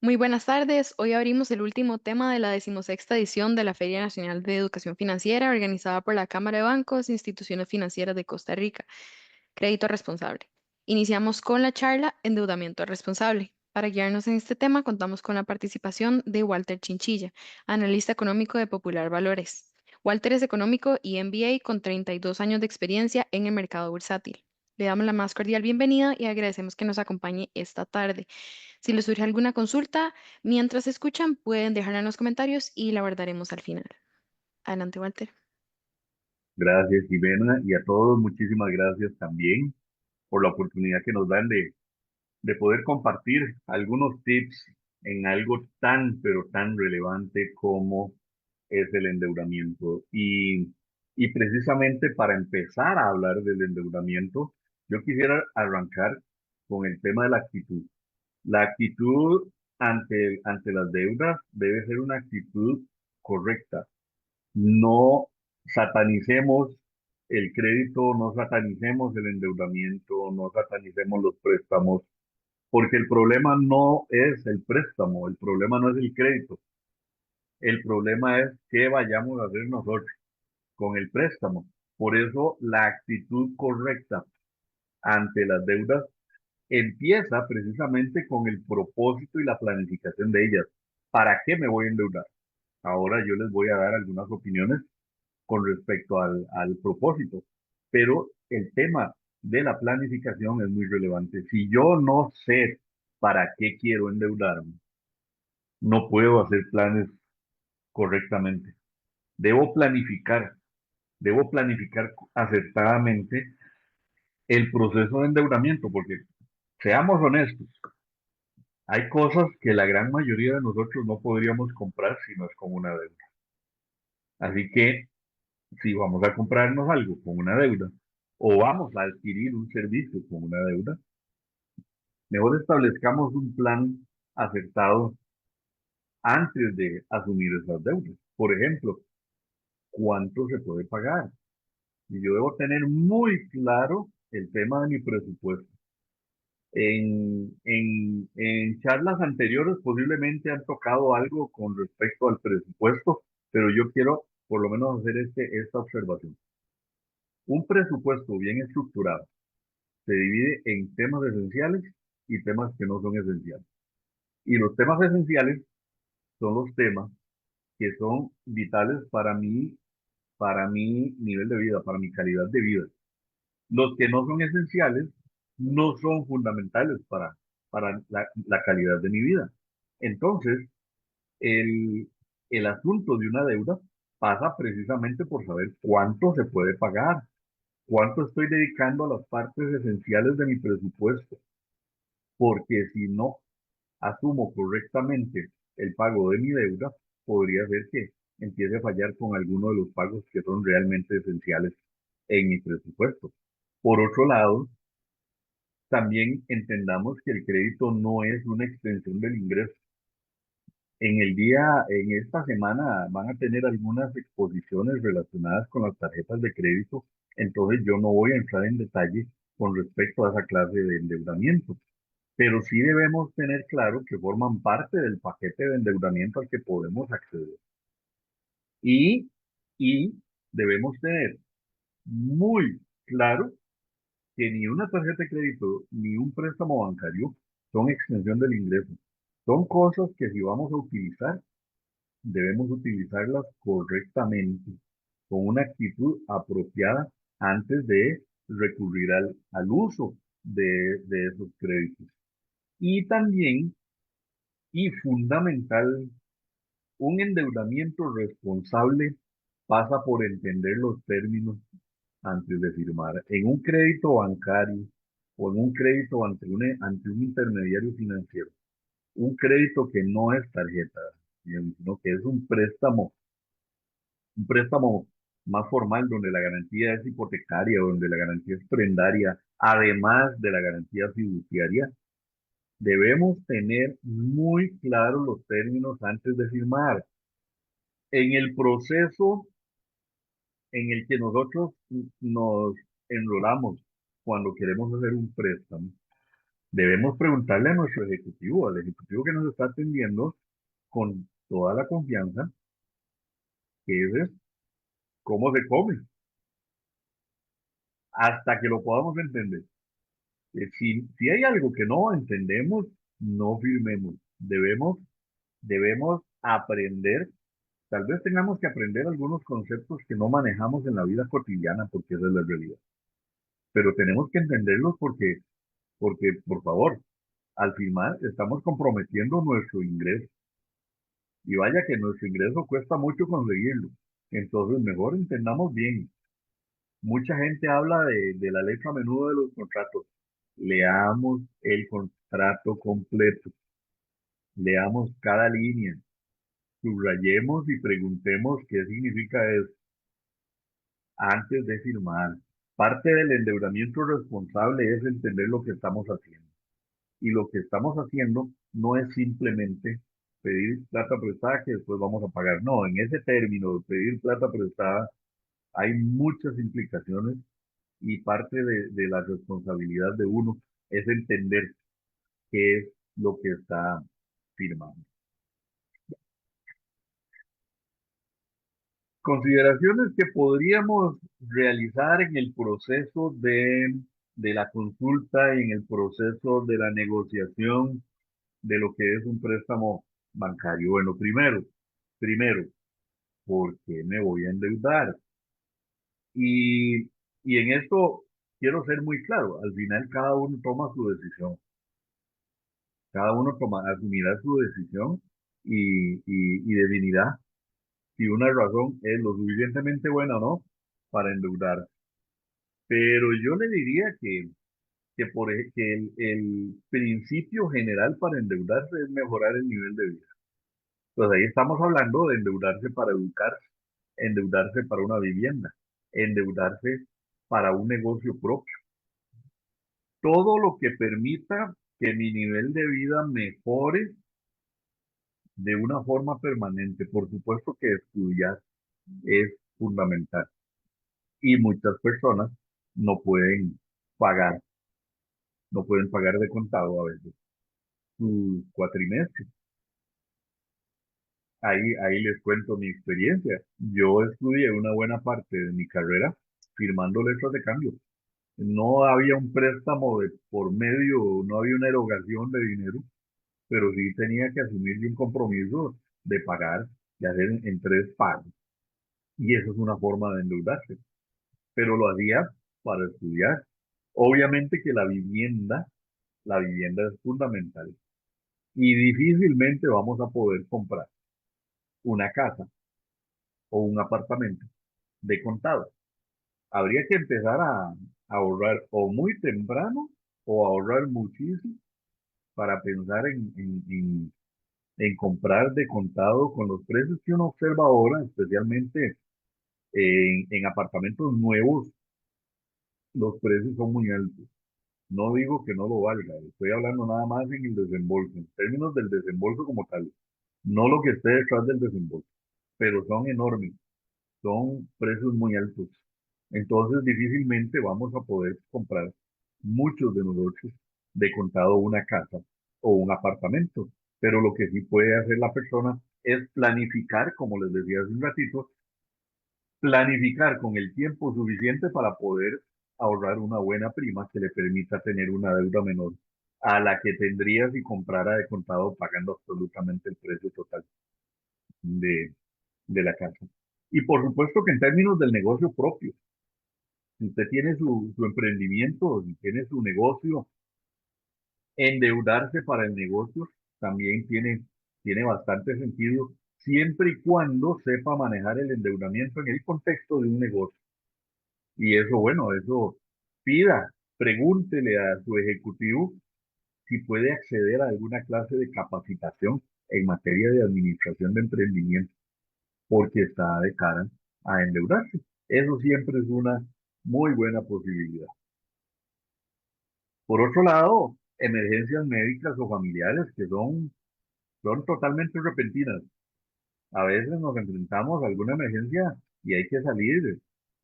Muy buenas tardes. Hoy abrimos el último tema de la decimosexta edición de la Feria Nacional de Educación Financiera, organizada por la Cámara de Bancos e Instituciones Financieras de Costa Rica. Crédito responsable. Iniciamos con la charla Endeudamiento responsable. Para guiarnos en este tema, contamos con la participación de Walter Chinchilla, analista económico de Popular Valores. Walter es económico y MBA con 32 años de experiencia en el mercado bursátil. Le damos la más cordial bienvenida y agradecemos que nos acompañe esta tarde. Si les surge alguna consulta, mientras escuchan, pueden dejarla en los comentarios y la abordaremos al final. Adelante, Walter. Gracias, Jimena, y a todos muchísimas gracias también por la oportunidad que nos dan de poder compartir algunos tips en algo tan, pero tan relevante como es el endeudamiento. Y precisamente para empezar a hablar del endeudamiento, yo quisiera arrancar con el tema de la actitud. La actitud ante las deudas debe ser una actitud correcta. No satanicemos el crédito, no satanicemos el endeudamiento, no satanicemos los préstamos, porque el problema no es el préstamo, el problema no es el crédito, el problema es qué vayamos a hacer nosotros con el préstamo. Por eso la actitud correcta ante las deudas empieza precisamente con el propósito y la planificación de ellas. ¿Para qué me voy a endeudar? Ahora yo les voy a dar algunas opiniones con respecto al propósito. Pero el tema de la planificación es muy relevante. Si yo no sé para qué quiero endeudarme, no puedo hacer planes correctamente. Debo planificar, debo planificar acertadamente el proceso de endeudamiento, porque seamos honestos, hay cosas que la gran mayoría de nosotros no podríamos comprar si no es con una deuda. Así que si vamos a comprarnos algo con una deuda o vamos a adquirir un servicio con una deuda, mejor establezcamos un plan acertado antes de asumir esas deudas. Por ejemplo, ¿cuánto se puede pagar? Y yo debo tener muy claro el tema de mi presupuesto. En charlas anteriores posiblemente han tocado algo con respecto al presupuesto, pero yo quiero por lo menos hacer esta observación. Un presupuesto bien estructurado se divide en temas esenciales y temas que no son esenciales. Y los temas esenciales son los temas que son vitales para mi nivel de vida, para mi calidad de vida. Los que no son esenciales no son fundamentales para la calidad de mi vida. Entonces, el, el asunto de una deuda pasa precisamente por saber cuánto se puede pagar, cuánto estoy dedicando a las partes esenciales de mi presupuesto, porque si no asumo correctamente el pago de mi deuda, podría ser que empiece a fallar con alguno de los pagos que son realmente esenciales en mi presupuesto. Por otro lado, también entendamos que el crédito no es una extensión del ingreso. En esta semana van a tener algunas exposiciones relacionadas con las tarjetas de crédito, entonces yo no voy a entrar en detalle con respecto a esa clase de endeudamiento, pero sí debemos tener claro que forman parte del paquete de endeudamiento al que podemos acceder. Y, y debemos tener muy claro que ni una tarjeta de crédito ni un préstamo bancario son extensión del ingreso. Son cosas que si vamos a utilizar, debemos utilizarlas correctamente, con una actitud apropiada antes de recurrir al uso de esos créditos. Y también, y fundamental, un endeudamiento responsable pasa por entender los términos antes de firmar. En un crédito bancario o en un crédito ante un intermediario financiero, un crédito que no es tarjeta, sino que es un préstamo más formal donde la garantía es hipotecaria, donde la garantía es prendaria, además de la garantía fiduciaria, debemos tener muy claros los términos antes de firmar. En el proceso en el que nosotros nos enrolamos cuando queremos hacer un préstamo, Debemos preguntarle a nuestro ejecutivo, al ejecutivo que nos está atendiendo con toda la confianza, que es cómo se come, hasta que lo podamos entender. Si hay algo que no entendemos, no firmemos. Debemos aprender. Tal vez tengamos que aprender algunos conceptos que no manejamos en la vida cotidiana, porque esa es la realidad. Pero tenemos que entenderlos porque, por favor, al firmar estamos comprometiendo nuestro ingreso. Y vaya que nuestro ingreso cuesta mucho conseguirlo. Entonces, mejor entendamos bien. Mucha gente habla de la letra a menudo de los contratos. Leamos el contrato completo. Leamos cada línea. Subrayemos y preguntemos qué significa eso antes de firmar. Parte del endeudamiento responsable es entender lo que estamos haciendo. Y lo que estamos haciendo no es simplemente pedir plata prestada que después vamos a pagar. No, en ese término de pedir plata prestada hay muchas implicaciones y parte de la responsabilidad de uno es entender qué es lo que está firmando. Consideraciones que podríamos realizar en el proceso de la consulta y en el proceso de la negociación de lo que es un préstamo bancario. Bueno, primero, ¿por qué me voy a endeudar? Y, y en esto quiero ser muy claro, al final cada uno toma su decisión, cada uno asumirá su decisión y definirá si una razón es lo suficientemente buena o no para endeudarse. Pero yo le diría que el principio general para endeudarse es mejorar el nivel de vida. Pues ahí estamos hablando de endeudarse para educarse, endeudarse para una vivienda, endeudarse para un negocio propio. Todo lo que permita que mi nivel de vida mejore de una forma permanente. Por supuesto que estudiar es fundamental y muchas personas no pueden pagar, no pueden pagar de contado a veces sus cuatrimestres. Ahí les cuento mi experiencia. Yo estudié una buena parte de mi carrera firmando letras de cambio. No había un préstamo de por medio, no había una erogación de dinero, pero sí tenía que asumir un compromiso de pagar, de hacer en tres pagos. Y eso es una forma de endeudarse. Pero lo hacía para estudiar. Obviamente que la vivienda es fundamental y difícilmente vamos a poder comprar una casa o un apartamento de contado. Habría que empezar a ahorrar o muy temprano o ahorrar muchísimo para pensar en comprar de contado con los precios que uno observa ahora, especialmente en apartamentos nuevos, los precios son muy altos. No digo que no lo valga, estoy hablando nada más en el desembolso, en términos del desembolso como tal, no lo que esté detrás del desembolso, pero son enormes, son precios muy altos. Entonces difícilmente vamos a poder comprar muchos de nosotros de contado una casa o un apartamento, pero lo que sí puede hacer la persona es planificar, como les decía hace un ratito, planificar con el tiempo suficiente para poder ahorrar una buena prima que le permita tener una deuda menor a la que tendría si comprara de contado pagando absolutamente el precio total de, de la casa. Y por supuesto que en términos del negocio propio, si usted tiene su emprendimiento, si tiene su negocio, endeudarse para el negocio también tiene bastante sentido, siempre y cuando sepa manejar el endeudamiento en el contexto de un negocio. Y eso, bueno, eso pida, pregúntele a su ejecutivo si puede acceder a alguna clase de capacitación en materia de administración de emprendimiento, porque está de cara a endeudarse. Eso siempre es una muy buena posibilidad. Por otro lado, emergencias médicas o familiares que son totalmente repentinas. A veces nos enfrentamos a alguna emergencia y hay que salir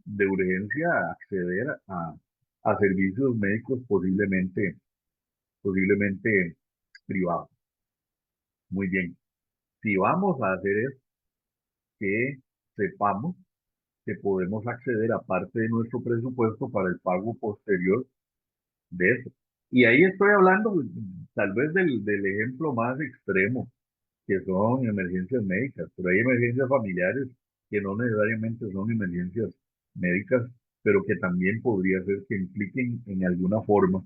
de urgencia a acceder a servicios médicos posiblemente posiblemente privado. Muy bien. Si vamos a hacer es que sepamos que podemos acceder a parte de nuestro presupuesto para el pago posterior de eso. Y ahí estoy hablando tal vez del ejemplo más extremo, que son emergencias médicas, pero hay emergencias familiares que no necesariamente son emergencias médicas, pero que también podría ser que impliquen en alguna forma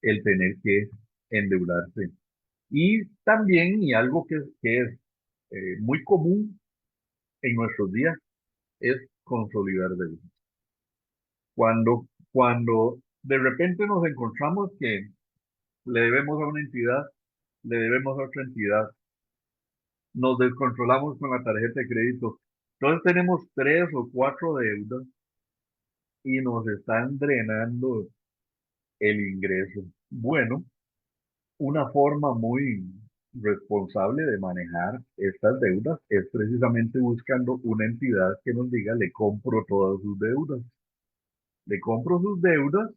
el tener que endeudarse. Y también, y algo que es muy común en nuestros días, es consolidar deuda. Cuando de repente nos encontramos que le debemos a una entidad, le debemos a otra entidad, nos descontrolamos con la tarjeta de crédito, entonces tenemos tres o cuatro deudas y nos están drenando el ingreso. Bueno, una forma muy responsable de manejar estas deudas es precisamente buscando una entidad que nos diga, le compro todas sus deudas, le compro sus deudas,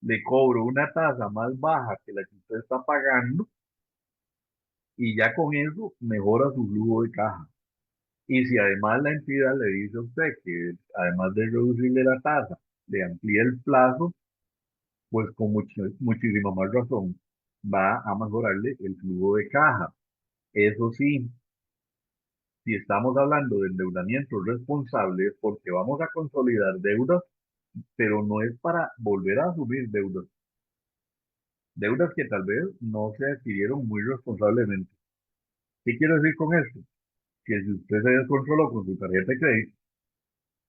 le cobro una tasa más baja que la que usted está pagando y ya con eso mejora su flujo de caja. Y si además la entidad le dice a usted que además de reducirle la tasa, le amplía el plazo, pues con muchísima más razón va a mejorarle el flujo de caja. Eso sí, si estamos hablando de endeudamiento responsable, es porque vamos a consolidar deudas, pero no es para volver a asumir deudas. Deudas que tal vez no se adquirieron muy responsablemente. ¿Qué quiero decir con esto? Que si usted se descontroló con su tarjeta de crédito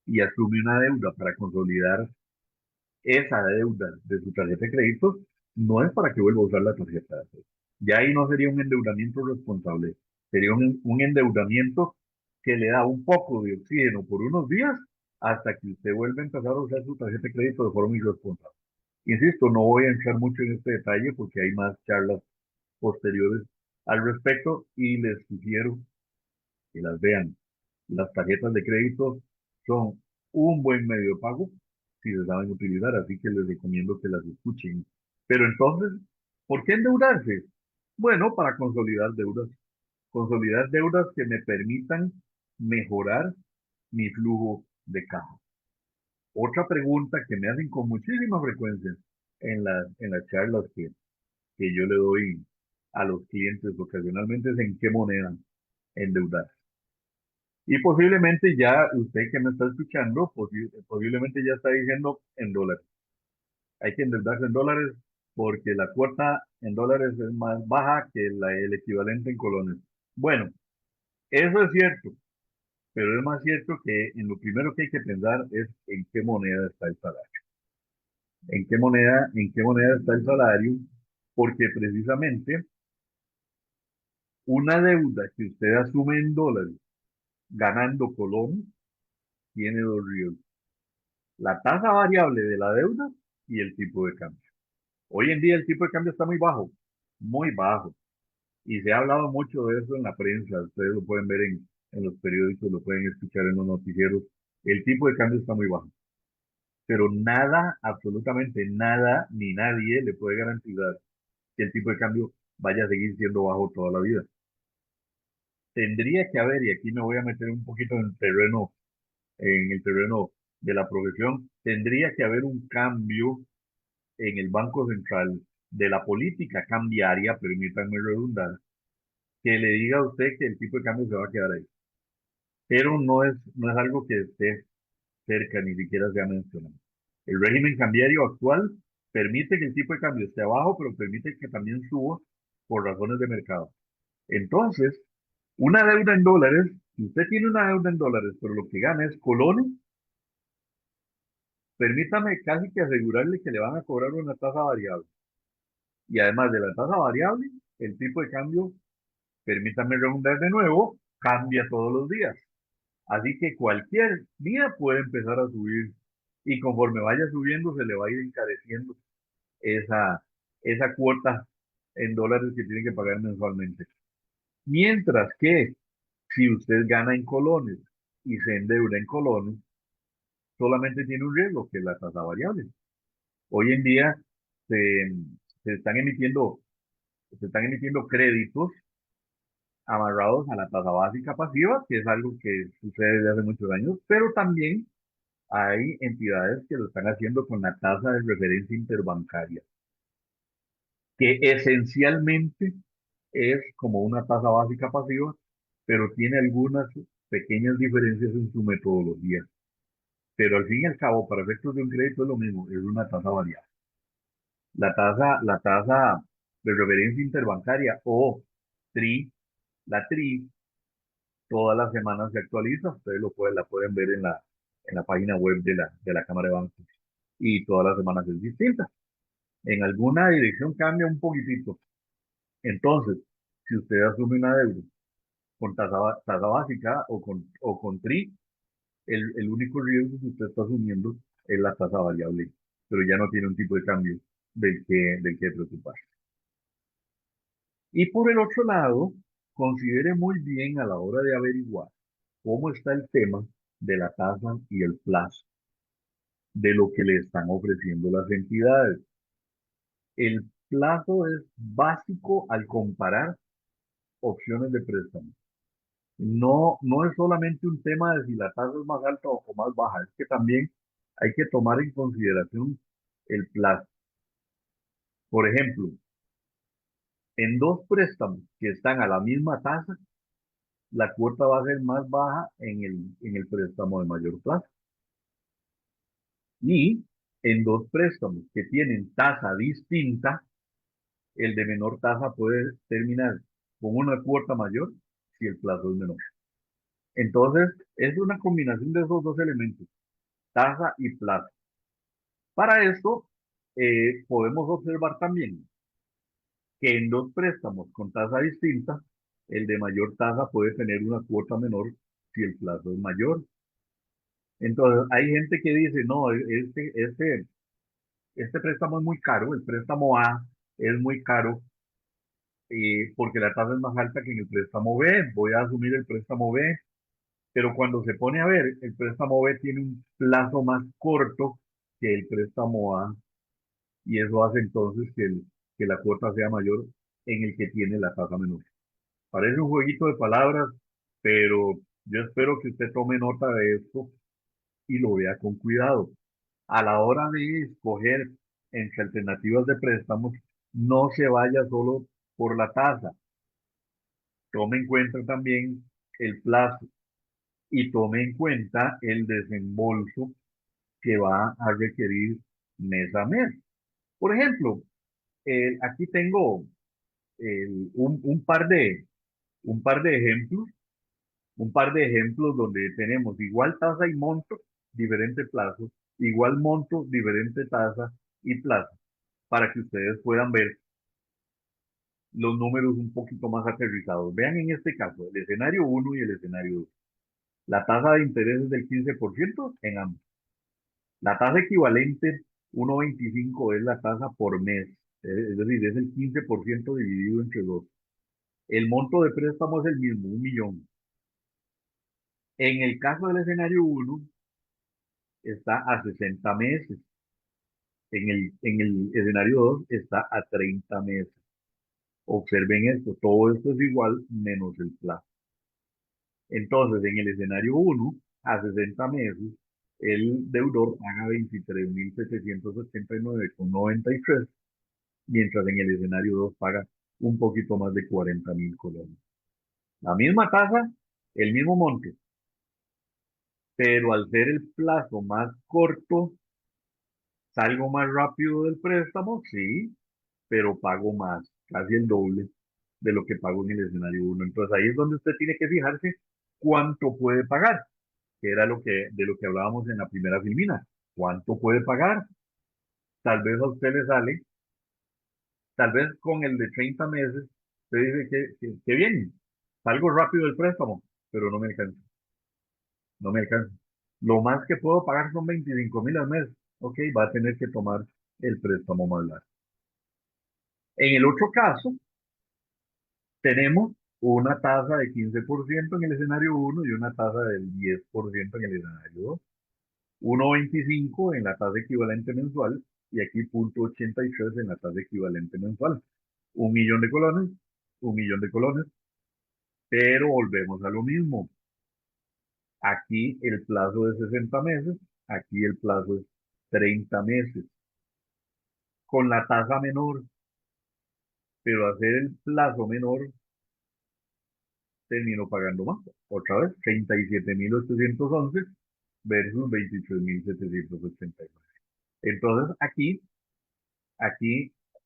y asume una deuda para consolidar esa deuda de su tarjeta de crédito, no es para que vuelva a usar la tarjeta de crédito. Ya ahí no sería un endeudamiento responsable, sería un endeudamiento que le da un poco de oxígeno por unos días hasta que usted vuelva a empezar a usar su tarjeta de crédito de forma irresponsable. Insisto, no voy a entrar mucho en este detalle porque hay más charlas posteriores al respecto y les sugiero que las vean. Las tarjetas de crédito son un buen medio de pago si se saben utilizar, así que les recomiendo que las escuchen. Pero entonces, ¿por qué endeudarse? Bueno, para consolidar deudas que me permitan mejorar mi flujo de caja. Otra pregunta que me hacen con muchísima frecuencia en las charlas que yo le doy a los clientes ocasionalmente es en qué moneda endeudar. Y posiblemente ya usted que me está escuchando, posiblemente ya está diciendo en dólares. Hay que endeudarse en dólares porque la cuota en dólares es más baja que el equivalente en colones. Bueno, eso es cierto, pero es más cierto que en lo primero que hay que pensar es en qué moneda está el salario. ¿En qué moneda está el salario? Porque precisamente una deuda que usted asume en dólares ganando colones tiene dos riesgos: la tasa variable de la deuda y el tipo de cambio. Hoy en día el tipo de cambio está muy bajo, y se ha hablado mucho de eso en la prensa, ustedes lo pueden ver en los periódicos, lo pueden escuchar en los noticieros, el tipo de cambio está muy bajo, pero nada, absolutamente nada, ni nadie le puede garantizar que el tipo de cambio vaya a seguir siendo bajo toda la vida. Tendría que haber, y aquí me voy a meter un poquito en el terreno de la profesión, tendría que haber un cambio en el Banco Central de la política cambiaria, permítanme redundar, que le diga a usted que el tipo de cambio se va a quedar ahí. Pero no es algo que esté cerca, ni siquiera se ha mencionado. El régimen cambiario actual permite que el tipo de cambio esté abajo, pero permite que también suba por razones de mercado. Entonces, una deuda en dólares, si usted tiene una deuda en dólares, pero lo que gana es colones, permítame casi que asegurarle que le van a cobrar una tasa variable. Y además de la tasa variable, el tipo de cambio, permítame redundar de nuevo, cambia todos los días. Así que cualquier día puede empezar a subir y conforme vaya subiendo se le va a ir encareciendo esa, esa cuota en dólares que tiene que pagar mensualmente. Mientras que si usted gana en colones y se endeuda en colones, solamente tiene un riesgo, que es la tasa variable. Hoy en día se, se están emitiendo Se están emitiendo créditos amarrados a la tasa básica pasiva, que es algo que sucede desde hace muchos años, pero también hay entidades que lo están haciendo con la tasa de referencia interbancaria, que esencialmente es como una tasa básica pasiva, pero tiene algunas pequeñas diferencias en su metodología. Pero al fin y al cabo, para efectos de un crédito es lo mismo, es una tasa variable. La tasa de referencia interbancaria o TRI, la TRI, todas las semanas se actualiza, ustedes la pueden ver en la página web de la Cámara de Bancos y todas las semanas es distinta. En alguna dirección cambia un poquitito. Entonces, si usted asume una deuda con tasa básica o con TRI, el único riesgo que usted está asumiendo es la tasa variable, pero ya no tiene un tipo de cambio del que preocuparse. Y por el otro lado, considere muy bien a la hora de averiguar cómo está el tema de la tasa y el plazo de lo que le están ofreciendo las entidades. El plazo es básico al comparar opciones de préstamo. No, no es solamente un tema de si la tasa es más alta o más baja, es que también hay que tomar en consideración el plazo. Por ejemplo, en dos préstamos que están a la misma tasa, la cuota va a ser más baja en el préstamo de mayor plazo. Y en dos préstamos que tienen tasa distinta, el de menor tasa puede terminar con una cuota mayor si el plazo es menor. Entonces, es una combinación de esos dos elementos, tasa y plazo. Para esto, podemos observar también que en dos préstamos con tasa distinta, el de mayor tasa puede tener una cuota menor si el plazo es mayor. Entonces, hay gente que dice, no, este préstamo es muy caro, el préstamo A es muy caro porque la tasa es más alta que en el préstamo B, voy a asumir el préstamo B, pero cuando se pone a ver, el préstamo B tiene un plazo más corto que el préstamo A y eso hace entonces que la cuota sea mayor en el que tiene la tasa menor. Parece un jueguito de palabras, pero yo espero que usted tome nota de esto y lo vea con cuidado. A la hora de escoger entre alternativas de préstamos, no se vaya solo por la tasa. Tome en cuenta también el plazo y tome en cuenta el desembolso que va a requerir mes a mes. Por ejemplo, aquí tengo un par de ejemplos, donde tenemos igual tasa y monto, diferente plazo, igual monto, diferente tasa y plazo, para que ustedes puedan ver los números un poquito más aterrizados. Vean en este caso el escenario uno y el escenario 2. La tasa de interés es del 15% en ambos. La tasa equivalente 1,25 es la tasa por mes, es decir, es el 15% dividido entre dos. El monto de préstamo es el mismo, 1 millón. En el caso del escenario uno está a 60 meses. En el escenario 2 está a 30 meses. Observen esto, todo esto es igual menos el plazo. Entonces, en el escenario uno a 60 meses, el deudor paga 23.789,93, mientras en el escenario 2 paga un poquito más de 40.000 colones. La misma tasa, el mismo monto, pero al ser el plazo más corto, salgo más rápido del préstamo, sí, pero pago más, casi el doble de lo que pago en el escenario uno. Entonces ahí es donde usted tiene que fijarse cuánto puede pagar, que era de lo que hablábamos en la primera filmina. ¿Cuánto puede pagar? Tal vez a usted le sale, tal vez con el de 30 meses, usted dice que bien, salgo rápido del préstamo, pero no me alcanza, no me alcanza. Lo más que puedo pagar son 25.000 al mes. Ok, va a tener que tomar el préstamo más largo. En el otro caso, tenemos una tasa de 15% en el escenario uno y una tasa del 10% en el escenario 2. 1,25 en la tasa equivalente mensual y aquí 0,83 en la tasa equivalente mensual. 1 millón de colones, 1 millón de colones, pero volvemos a lo mismo. Aquí el plazo es 60 meses, aquí el plazo es 30 meses, con la tasa menor, pero hacer el plazo menor termino pagando más. Otra vez, 37.811 versus 23.789. Entonces, aquí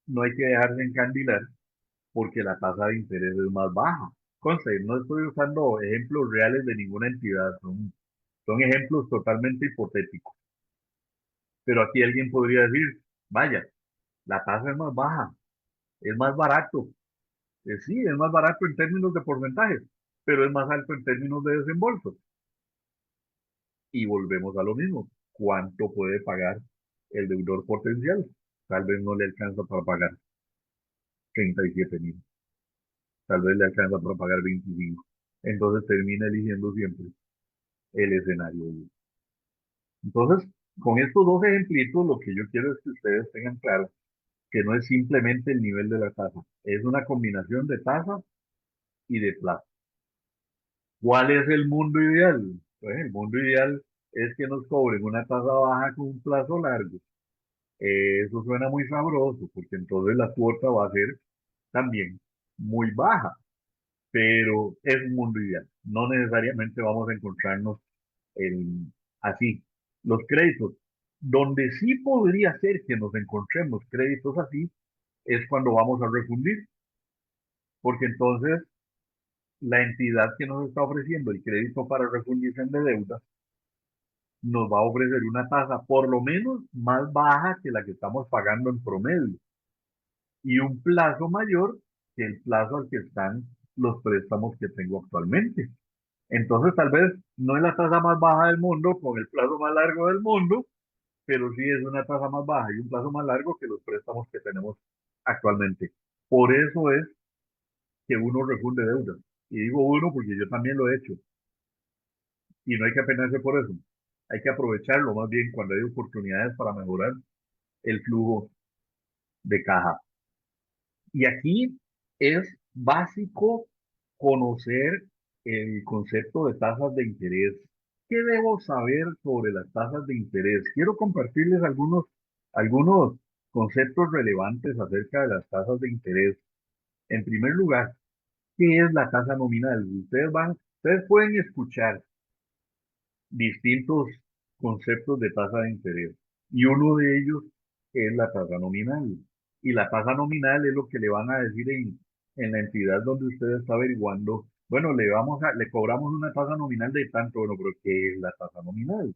no hay que dejarse encandilar porque la tasa de interés es más baja. Conste, no estoy usando ejemplos reales de ninguna entidad, son ejemplos totalmente hipotéticos. Pero aquí alguien podría decir, vaya, la tasa es más baja, es más barato. Sí, es más barato en términos de porcentajes, pero es más alto en términos de desembolso. Y volvemos a lo mismo. ¿Cuánto puede pagar el deudor potencial? Tal vez no le alcanza para pagar 37.000, tal vez le alcanza para pagar 25. Entonces termina eligiendo siempre el escenario uno. Entonces, con estos dos ejemplitos, lo que yo quiero es que ustedes tengan claro que no es simplemente el nivel de la tasa, es una combinación de tasa y de plazo. ¿Cuál es el mundo ideal? Pues el mundo ideal es que nos cobren una tasa baja con un plazo largo. Eso suena muy sabroso, porque entonces la cuota va a ser también muy baja, pero es un mundo ideal. No necesariamente vamos a encontrarnos en, así. Los créditos, donde sí podría ser que nos encontremos créditos así, es cuando vamos a refundir, porque entonces la entidad que nos está ofreciendo el crédito para refundición de deuda nos va a ofrecer una tasa por lo menos más baja que la que estamos pagando en promedio y un plazo mayor que el plazo al que están los préstamos que tengo actualmente. Entonces, tal vez no es la tasa más baja del mundo con el plazo más largo del mundo, pero sí es una tasa más baja y un plazo más largo que los préstamos que tenemos actualmente. Por eso es que uno refunde deudas. Y digo uno porque yo también lo he hecho. Y no hay que apenarse por eso. Hay que aprovecharlo más bien cuando hay oportunidades para mejorar el flujo de caja. Y aquí es básico conocer el concepto de tasas de interés. ¿Qué debo saber sobre las tasas de interés? Quiero compartirles algunos conceptos relevantes acerca de las tasas de interés. En primer lugar, ¿qué es la tasa nominal? Ustedes pueden escuchar distintos conceptos de tasa de interés y uno de ellos es la tasa nominal. Y la tasa nominal es lo que le van a decir en la entidad donde usted está averiguando. Bueno, le cobramos una tasa nominal de tanto, bueno, pero ¿qué es la tasa nominal?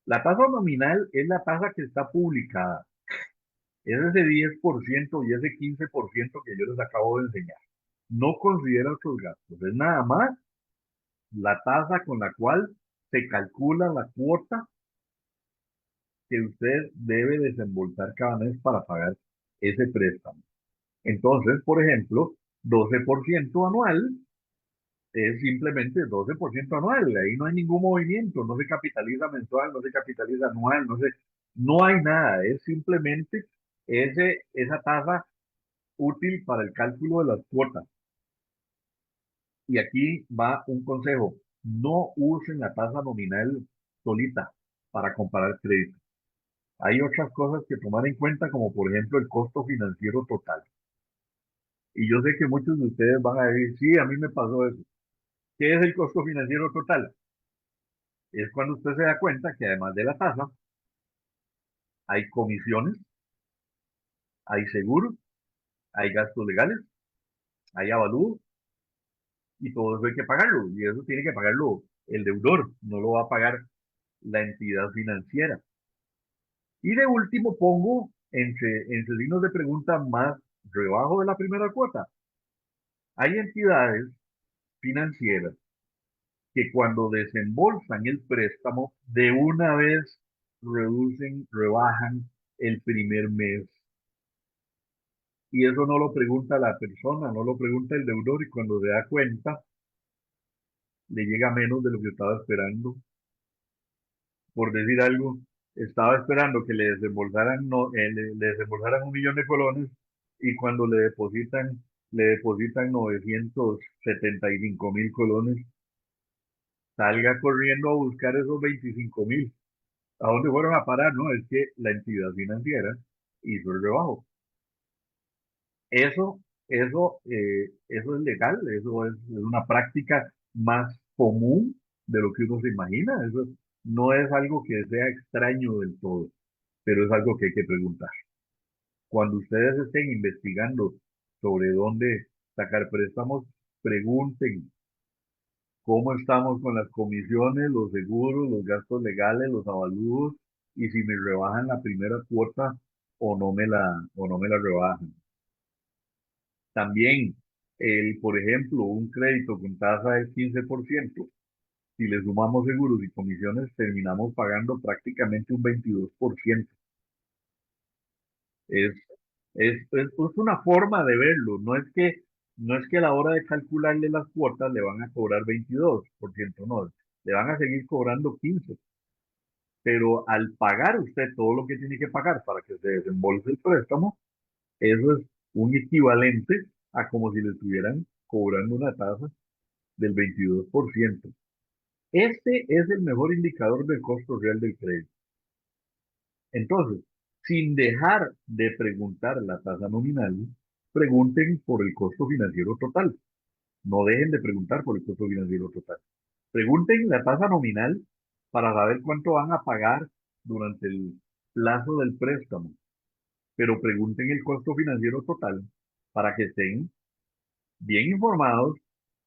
La tasa nominal es la tasa que está publicada. Es ese 10% y ese 15% que yo les acabo de enseñar. No considera otros gastos. Es nada más la tasa con la cual se calcula la cuota que usted debe desembolsar cada mes para pagar ese préstamo. Entonces, por ejemplo, 12% anual es simplemente 12% anual. Ahí no hay ningún movimiento, no se capitaliza mensual, no se capitaliza anual, no hay nada. Es simplemente esa tasa útil para el cálculo de las cuotas. Y aquí va un consejo. No usen la tasa nominal solita para comparar créditos. Hay otras cosas que tomar en cuenta, como por ejemplo el costo financiero total. Y yo sé que muchos de ustedes van a decir, sí, a mí me pasó eso. ¿Qué es el costo financiero total? Es cuando usted se da cuenta que además de la tasa, hay comisiones, hay seguros, hay gastos legales, hay avalúo, y todo eso hay que pagarlo. Y eso tiene que pagarlo el deudor, no lo va a pagar la entidad financiera. Y de último pongo entre signos de pregunta más rebajo de la primera cuota. Hay entidades financieras que cuando desembolsan el préstamo, de una vez rebajan el primer mes. Y eso no lo pregunta la persona, no lo pregunta el deudor y cuando se da cuenta, le llega menos de lo que estaba esperando. Por decir algo, estaba esperando que le desembolsaran, no, le desembolsaran 1 millón de colones y cuando le depositan 975.000 colones, salga corriendo a buscar esos 25.000. ¿A dónde fueron a parar? No, es que la entidad financiera hizo el rebajo. Eso, eso es legal, eso es una práctica más común de lo que uno se imagina. Eso no es algo que sea extraño del todo, pero es algo que hay que preguntar. Cuando ustedes estén investigando sobre dónde sacar préstamos, pregunten cómo estamos con las comisiones, los seguros, los gastos legales, los avalúos, y si me rebajan la primera cuota o no me la rebajan. También, por ejemplo, un crédito con tasa del 15%, si le sumamos seguros y comisiones, terminamos pagando prácticamente un 22%. Es, es una forma de verlo, no es que a la hora de calcularle las cuotas le van a cobrar 22%, no, le van a seguir cobrando 15%, pero al pagar usted todo lo que tiene que pagar para que se desembolse el préstamo, eso es un equivalente a como si le estuvieran cobrando una tasa del 22%. Este es el mejor indicador del costo real del crédito. Entonces, sin dejar de preguntar la tasa nominal, pregunten por el costo financiero total. No dejen de preguntar por el costo financiero total. Pregunten la tasa nominal para saber cuánto van a pagar durante el plazo del préstamo, pero pregunten el costo financiero total para que estén bien informados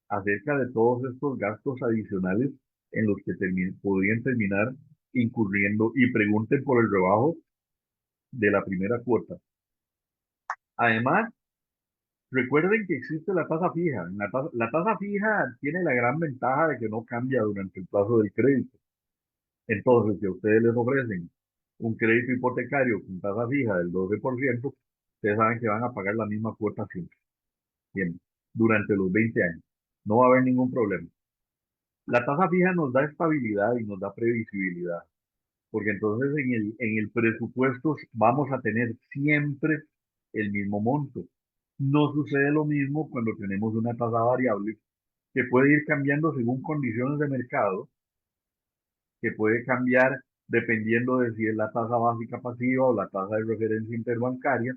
acerca de todos estos gastos adicionales en los que podrían terminar incurriendo, y pregunten por el rebajo de la primera cuota. Además, recuerden que existe la tasa fija. La tasa fija tiene la gran ventaja de que no cambia durante el plazo del crédito. Entonces, si a ustedes les ofrecen un crédito hipotecario con tasa fija del 12%, ustedes saben que van a pagar la misma cuota siempre, siempre, durante los 20 años. No va a haber ningún problema. La tasa fija nos da estabilidad y nos da previsibilidad, porque entonces en el presupuesto vamos a tener siempre el mismo monto. No sucede lo mismo cuando tenemos una tasa variable que puede ir cambiando según condiciones de mercado, que puede cambiar dependiendo de si es la tasa básica pasiva o la tasa de referencia interbancaria,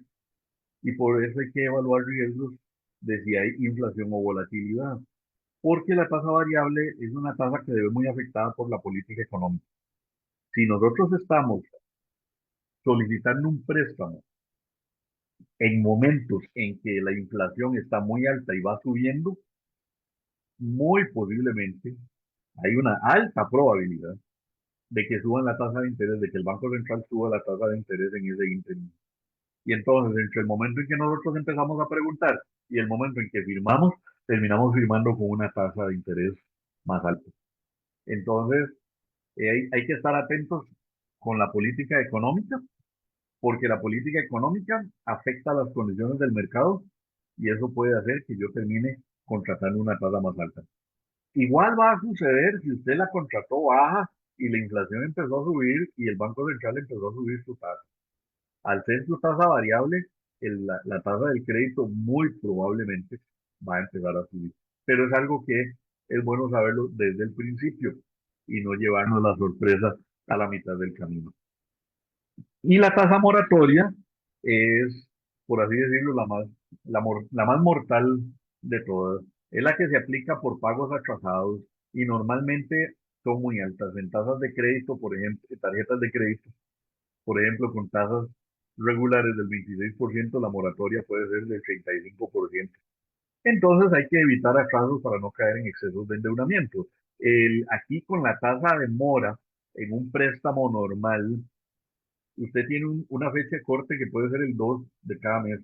y por eso hay que evaluar riesgos de si hay inflación o volatilidad, porque la tasa variable es una tasa que debe muy afectada por la política económica. Si nosotros estamos solicitando un préstamo en momentos en que la inflación está muy alta y va subiendo, muy posiblemente hay una alta probabilidad de que suban la tasa de interés, de que el Banco Central suba la tasa de interés en ese ínterin. Y entonces, entre el momento en que nosotros empezamos a preguntar y el momento en que firmamos, terminamos firmando con una tasa de interés más alta. Entonces, hay que estar atentos con la política económica, porque la política económica afecta las condiciones del mercado y eso puede hacer que yo termine contratando una tasa más alta. Igual va a suceder si usted la contrató baja y la inflación empezó a subir y el Banco Central empezó a subir su tasa. Al ser su tasa variable, la tasa del crédito muy probablemente va a empezar a subir. Pero es algo que es bueno saberlo desde el principio y no llevarnos la sorpresa a la mitad del camino. Y la tasa moratoria es, por así decirlo, la más mortal de todas. Es la que se aplica por pagos atrasados y normalmente son muy altas. En tasas de crédito, por ejemplo, tarjetas de crédito, por ejemplo, con tasas regulares del 26%, la moratoria puede ser del 35%. Entonces hay que evitar atrasos para no caer en excesos de endeudamiento. Aquí con la tasa de mora en un préstamo normal, usted tiene una fecha de corte que puede ser el 2 de cada mes.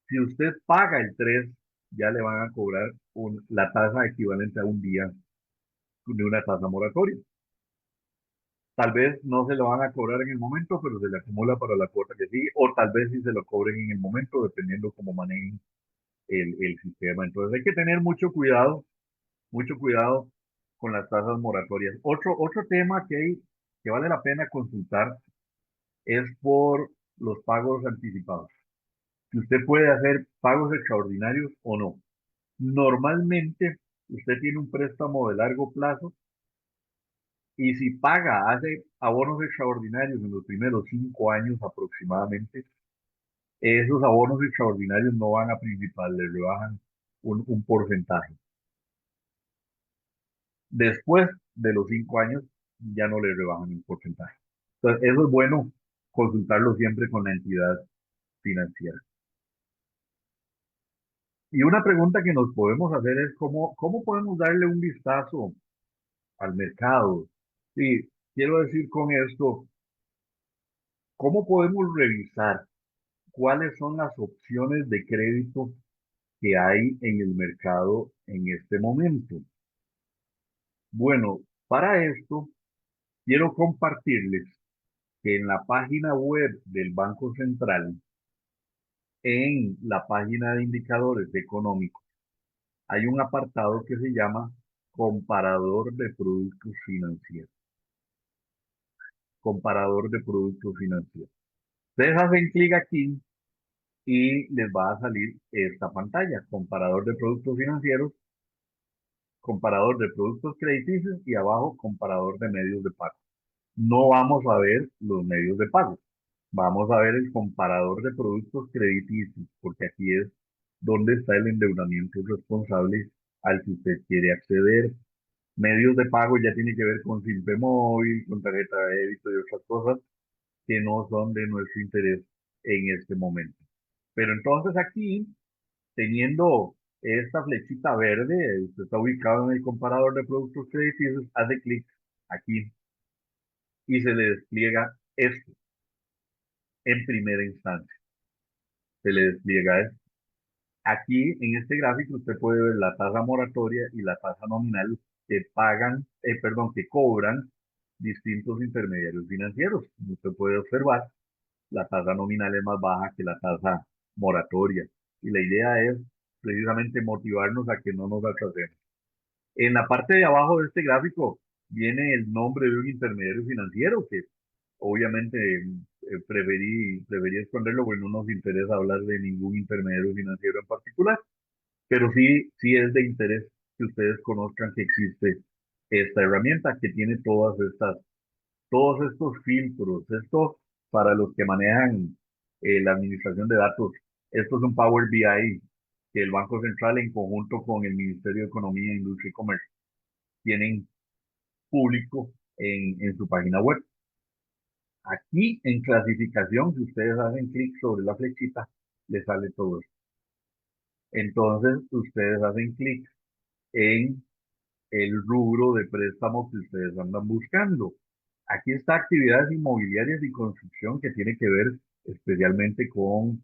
Si usted paga el 3, ya le van a cobrar la tasa equivalente a un día de una tasa moratoria. Tal vez no se lo van a cobrar en el momento, pero se le acumula para la cuota que sigue, o tal vez sí se lo cobren en el momento, dependiendo cómo manejen el sistema. Entonces hay que tener mucho cuidado con las tasas moratorias. Otro tema que vale la pena consultar es por los pagos anticipados. si usted puede hacer pagos extraordinarios o no. Normalmente, usted tiene un préstamo de largo plazo y si paga, hace abonos extraordinarios en los primeros 5 años aproximadamente, esos abonos extraordinarios no van a principal, le rebajan un porcentaje. Después de los 5 años, ya no le rebajan el porcentaje. Entonces, eso es bueno consultarlo siempre con la entidad financiera. Y una pregunta que nos podemos hacer es cómo podemos darle un vistazo al mercado. Y quiero decir con esto, ¿cómo podemos revisar cuáles son las opciones de crédito que hay en el mercado en este momento? Bueno, para esto quiero compartirles que en la página web del Banco Central, en la página de indicadores económicos, hay un apartado que se llama comparador de productos financieros. Comparador de productos financieros. Ustedes hacen clic aquí y les va a salir esta pantalla, comparador de productos financieros, comparador de productos crediticios y abajo comparador de medios de pago. No vamos a ver los medios de pago, vamos a ver el comparador de productos crediticios, porque aquí es donde está el endeudamiento responsable al que usted quiere acceder. Medios de pago ya tiene que ver con Simpe Móvil, con tarjeta de débito y otras cosas que no son de nuestro interés en este momento. Pero entonces aquí, teniendo esta flechita verde, usted está ubicado en el comparador de productos crediticios, hace clic aquí y se le despliega esto en primera instancia. Se le despliega esto. Aquí en este gráfico usted puede ver la tasa moratoria y la tasa nominal que pagan, perdón, que cobran distintos intermediarios financieros. Como usted puede observar, la tasa nominal es más baja que la tasa moratoria. Y la idea es precisamente motivarnos a que no nos atrasemos. En la parte de abajo de este gráfico viene el nombre de un intermediario financiero que obviamente preferí esconderlo porque no nos interesa hablar de ningún intermediario financiero en particular, pero sí es de interés que ustedes conozcan que existe esta herramienta que tiene todos estos filtros, esto para los que manejan la administración de datos, esto es un Power BI que el Banco Central en conjunto con el Ministerio de Economía, Industria y Comercio tienen público en su página web. Aquí en clasificación, si ustedes hacen clic sobre la flechita, les sale todo esto. Entonces, ustedes hacen clic en el rubro de préstamo que ustedes andan buscando. Aquí está actividades inmobiliarias y construcción que tiene que ver especialmente con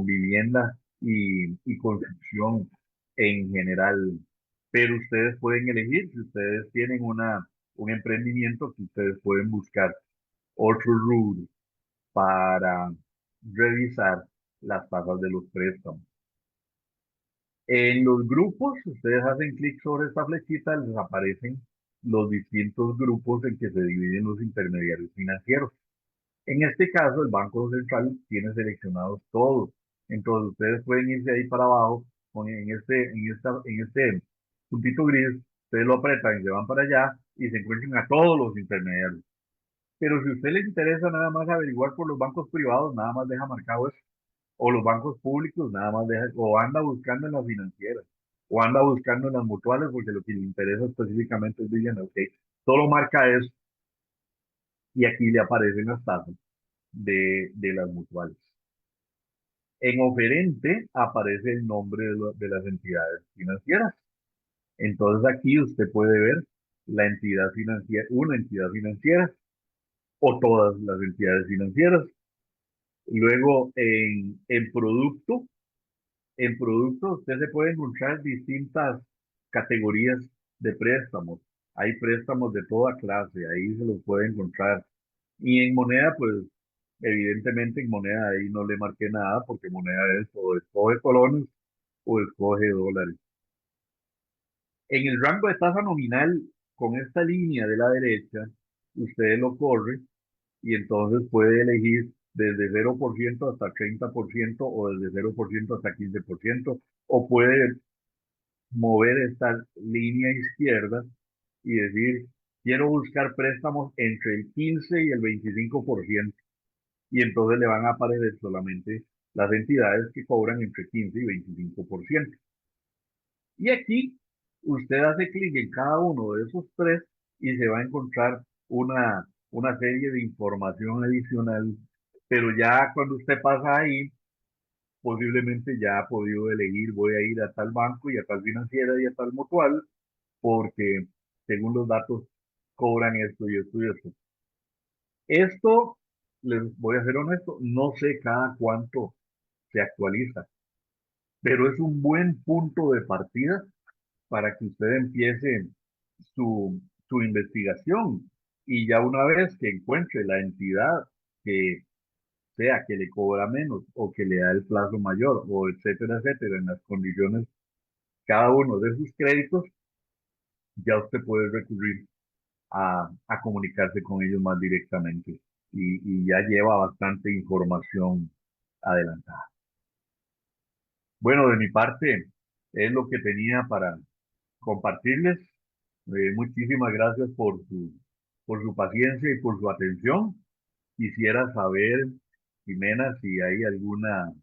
vivienda y construcción en general. Pero ustedes pueden elegir, si ustedes tienen un emprendimiento, que ustedes pueden buscar otro rubro para revisar las tasas de los préstamos. En los grupos, ustedes hacen clic sobre esta flechita, les aparecen los distintos grupos en que se dividen los intermediarios financieros. En este caso, el Banco Central tiene seleccionados todos. Entonces, ustedes pueden irse ahí para abajo, en este puntito gris, ustedes lo apretan y se van para allá y se encuentran a todos los intermediarios. Pero si a usted le interesa nada más averiguar por los bancos privados, nada más deja marcado eso. O los bancos públicos, nada más deja, o anda buscando en las financieras, o anda buscando en las mutuales, porque lo que le interesa específicamente es Vivienda, ok. Solo marca eso y aquí le aparecen las tasas de las mutuales. En oferente aparece el nombre de las entidades financieras. Entonces aquí usted puede ver la entidad financiera, una entidad financiera o todas las entidades financieras. Luego en producto usted se puede encontrar distintas categorías de préstamos. Hay préstamos de toda clase, ahí se los puede encontrar. Y en moneda, pues evidentemente en moneda ahí no le marqué nada porque moneda es o escoge colones o escoge dólares. En el rango de tasa nominal, con esta línea de la derecha, usted lo corre y entonces puede elegir desde 0% hasta 30% o desde 0% hasta 15%, o puede mover esta línea izquierda y decir, quiero buscar préstamos entre el 15 y el 25%, y entonces le van a aparecer solamente las entidades que cobran entre 15 y 25%. Y aquí usted hace clic en cada uno de esos tres y se va a encontrar una serie de información adicional, pero ya cuando usted pasa ahí, posiblemente ya ha podido elegir, voy a ir a tal banco y a tal financiera y a tal mutual, porque según los datos cobran esto y esto y esto. Esto, les voy a ser honesto, no sé cada cuánto se actualiza, pero es un buen punto de partida para que usted empiece su investigación. Y ya una vez que encuentre la entidad que sea que le cobra menos o que le da el plazo mayor o etcétera, etcétera, en las condiciones, cada uno de sus créditos, ya usted puede recurrir a comunicarse con ellos más directamente y ya lleva bastante información adelantada. Bueno, de mi parte, es lo que tenía para compartirles. Muchísimas gracias por su paciencia y por su atención. Quisiera saber, Jimena, si hay alguna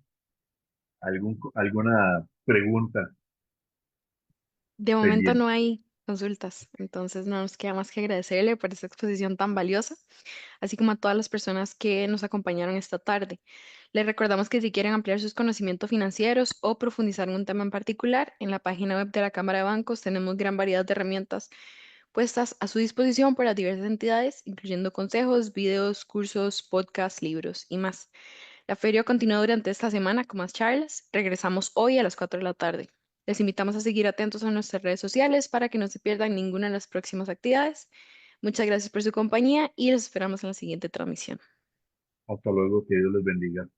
pregunta De momento pendiente. no hay consultas, entonces no nos queda más que agradecerle por esta exposición tan valiosa, así como a todas las personas que nos acompañaron esta tarde. Les recordamos que si quieren ampliar sus conocimientos financieros o profundizar en un tema en particular, en la página web de la Cámara de Bancos tenemos gran variedad de herramientas puestas a su disposición por las diversas entidades, incluyendo consejos, videos, cursos, podcasts, libros y más. La feria continúa durante esta semana con más charlas. Regresamos hoy a las 4 de la tarde. Les invitamos a seguir atentos a nuestras redes sociales para que no se pierdan ninguna de las próximas actividades. Muchas gracias por su compañía y los esperamos en la siguiente transmisión. Hasta luego, que Dios les bendiga.